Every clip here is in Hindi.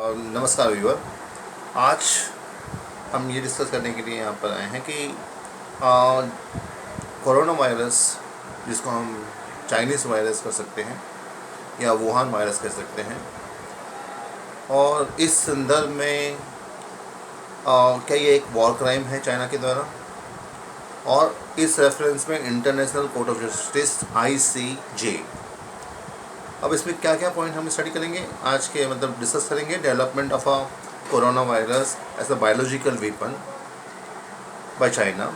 नमस्कार व्यूअर। आज हम ये डिस्कस करने के लिए यहाँ पर आए हैं कि कोरोना वायरस, जिसको हम चाइनीज़ वायरस कर सकते हैं या वुहान वायरस कह सकते हैं, और इस संदर्भ में क्या ये एक वॉर क्राइम है चाइना के द्वारा, और इस रेफरेंस में international court of justice ICJ। अब इसमें क्या क्या पॉइंट हम स्टडी करेंगे आज के डिस्कस करेंगे। Development of a corona virus as a biological weapon by China,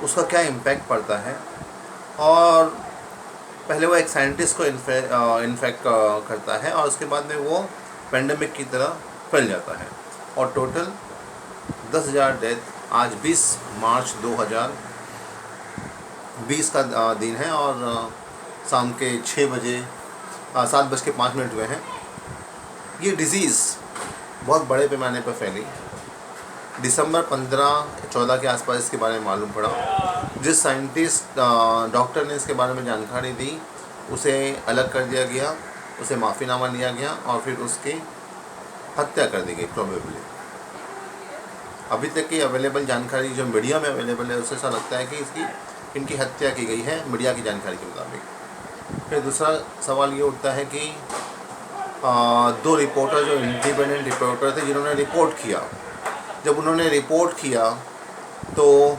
उसका क्या इम्पैक्ट पड़ता है, और पहले वो एक साइंटिस्ट को इन्फेक्ट करता है और उसके बाद में वो पेंडेमिक की तरह फैल जाता है। और टोटल 10,000 डेथ आज 20 मार्च 2020 का दिन है, और शाम के 6 बजे 7:05 हुए हैं। ये डिज़ीज़ बहुत बड़े पैमाने पर फैली। दिसंबर 15-14 के आसपास इसके बारे में मालूम पड़ा। जिस साइंटिस्ट डॉक्टर ने इसके बारे में जानकारी दी, उसे अलग कर दिया गया, उसे माफ़ीनामा लिया गया और फिर उसकी हत्या कर दी गई प्रोबेबली। अभी तक की अवेलेबल जानकारी जो मीडिया में अवेलेबल है, उससे ऐसा लगता है कि इनकी हत्या की गई है मीडिया की जानकारी के मुताबिक। फिर दूसरा सवाल ये उठता है कि 2 रिपोर्टर जो इंडिपेंडेंट रिपोर्टर थे, जिन्होंने रिपोर्ट किया, जब उन्होंने रिपोर्ट किया तो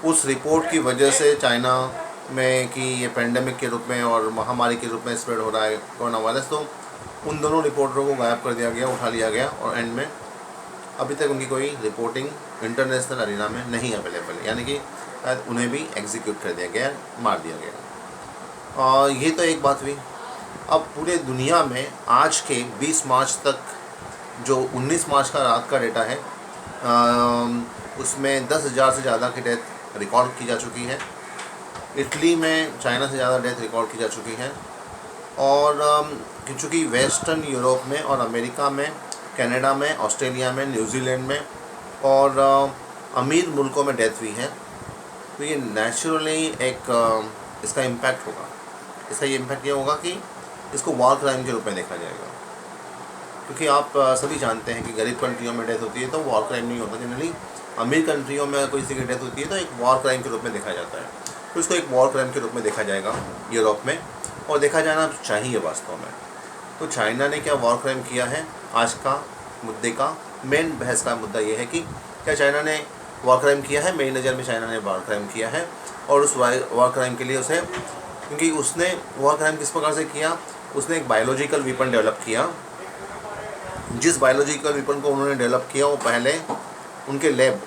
उस रिपोर्ट की वजह से चाइना में कि ये पेंडेमिक के रूप में और महामारी के रूप में स्प्रेड हो रहा है कोरोना वायरस, तो उन दोनों रिपोर्टरों को गायब कर दिया गया, उठा लिया गया, और एंड में अभी तक उनकी कोई रिपोर्टिंग इंटरनेशनल अरीना में नहीं अवेलेबल है, यानी कि उन्हें भी एग्जीक्यूट कर दिया गया, मार दिया गया। ये तो एक बात हुई। अब पूरे दुनिया में आज के 20 मार्च तक जो 19 मार्च का रात का डेटा है, उसमें 10,000 से ज़्यादा की डेथ रिकॉर्ड की जा चुकी है। इटली में चाइना से ज़्यादा डेथ रिकॉर्ड की जा चुकी है, और चूँकि वेस्टर्न यूरोप में और अमेरिका में, कनाडा में, ऑस्ट्रेलिया में, न्यूजीलैंड में और अमीर मुल्कों में डेथ हुई है, तो ये नेचुरली एक इसका इम्पैक्ट होगा। इसका ये इम्पैक्ट ये होगा कि इसको वॉर क्राइम के रूप में देखा जाएगा, क्योंकि आप सभी जानते हैं कि गरीब कंट्रियों में डेथ होती है तो वॉर क्राइम नहीं होता। जनरली अमीर कंट्रियों में कोई किसी की डेथ होती है तो एक वॉर क्राइम के रूप में देखा जाता है, तो इसको एक वॉर क्राइम के रूप में देखा जाएगा यूरोप में, और देखा जाना चाहिए वास्तव में। तो चाइना ने क्या वॉर क्राइम किया है? आज का मुद्दे का मेन बहस का मुद्दा ये है कि क्या चाइना ने वॉर क्राइम किया है। मेरी नज़र में चाइना ने वॉर क्राइम किया है, और उस वॉर क्राइम के लिए उसे, क्योंकि उसने वॉर क्राइम किस प्रकार से किया, उसने एक बायोलॉजिकल वेपन डेवलप किया। जिस बायोलॉजिकल वेपन को उन्होंने डेवलप किया वो पहले उनके लैब,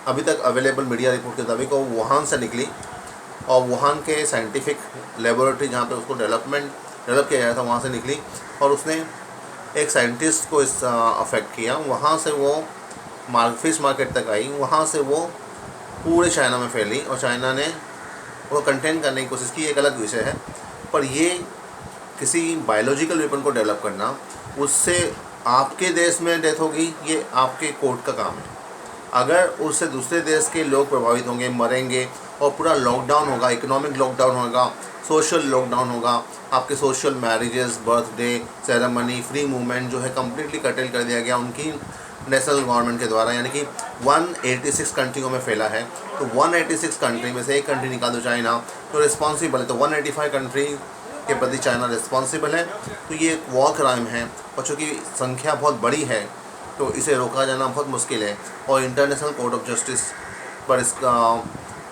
अभी तक अवेलेबल मीडिया रिपोर्ट के मुताबिक, वो वुहान से निकली, और वुहान के साइंटिफिक लेबोरेटरी जहाँ पे उसको डेवलप किया गया था, वहाँ से निकली, और उसने एक साइंटिस्ट को इस अफेक्ट किया। वहाँ से वो फिश मार्केट तक आई, वहाँ से वो पूरे चाइना में फैली, और चाइना ने वो कंटेन करने की कोशिश की। एक अलग विषय है, पर ये किसी बायोलॉजिकल वेपन को डेवलप करना, उससे आपके देश में डेथ होगी, ये आपके कोर्ट का काम है। अगर उससे दूसरे देश के लोग प्रभावित होंगे, मरेंगे, और पूरा लॉकडाउन होगा, इकोनॉमिक लॉकडाउन होगा, सोशल लॉकडाउन होगा, आपके social marriages, birthday ceremony, free movement जो है कम्प्लीटली कर्टेल कर दिया गया उनकी नेशनल गवर्नमेंट के द्वारा, यानी कि 186 कंट्रियों में फैला है। तो 186 कंट्री में से एक कंट्री निकाल दो चाइना, तो रिस्पॉन्सिबल है, तो 185 कंट्री के प्रति चाइना रिस्पॉन्सिबल है। तो ये एक वॉर क्राइम है, और चूँकि संख्या बहुत बड़ी है तो इसे रोका जाना बहुत मुश्किल है, और इंटरनेशनल कोर्ट ऑफ जस्टिस पर इसका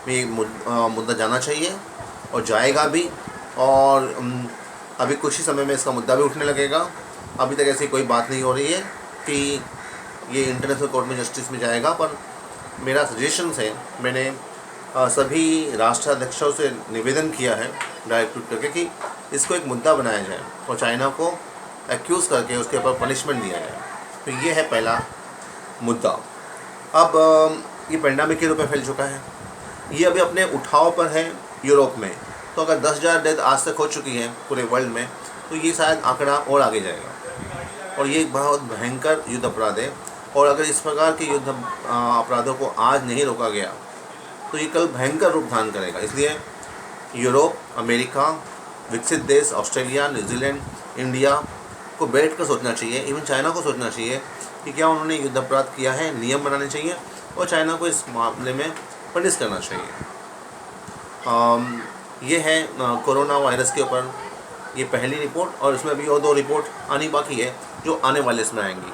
भी मुद्दा जाना चाहिए, और जाएगा भी। और अभी कुछ ही समय में इसका मुद्दा भी उठने लगेगा। अभी तक ऐसी कोई बात नहीं हो रही है कि ये इंटरनेशनल कोर्ट में जस्टिस में जाएगा, पर मेरा सजेशन है, मैंने सभी राष्ट्राध्यक्षों से निवेदन किया है डायरेक्ट ट्वीट करके कि इसको एक मुद्दा बनाया जाए और चाइना को एक्यूज़ करके उसके ऊपर पनिशमेंट दिया जाए। तो ये है पहला मुद्दा। अब ये पेंडेमिक के रूप में फैल चुका है, ये अभी अपने उठाव पर है यूरोप में। तो अगर 10,000 डेथ आज तक हो चुकी है पूरे वर्ल्ड में, तो ये शायद आंकड़ा और आगे जाएगा, और ये एक बहुत भयंकर युद्ध अपराध है। और अगर इस प्रकार के युद्ध अपराधों को आज नहीं रोका गया तो ये कल भयंकर रूप धारण करेगा। इसलिए यूरोप, अमेरिका, विकसित देश, ऑस्ट्रेलिया, न्यूजीलैंड, इंडिया को बैठ कर सोचना चाहिए, इवन चाइना को सोचना चाहिए कि क्या उन्होंने युद्ध अपराध किया है, नियम बनाने चाहिए और चाइना को इस मामले में पनिश करना चाहिए। ये है कोरोना वायरस के ऊपर ये पहली रिपोर्ट, और इसमें भी और 2 रिपोर्ट आनी बाकी है जो आने वाले इसमें आएंगी।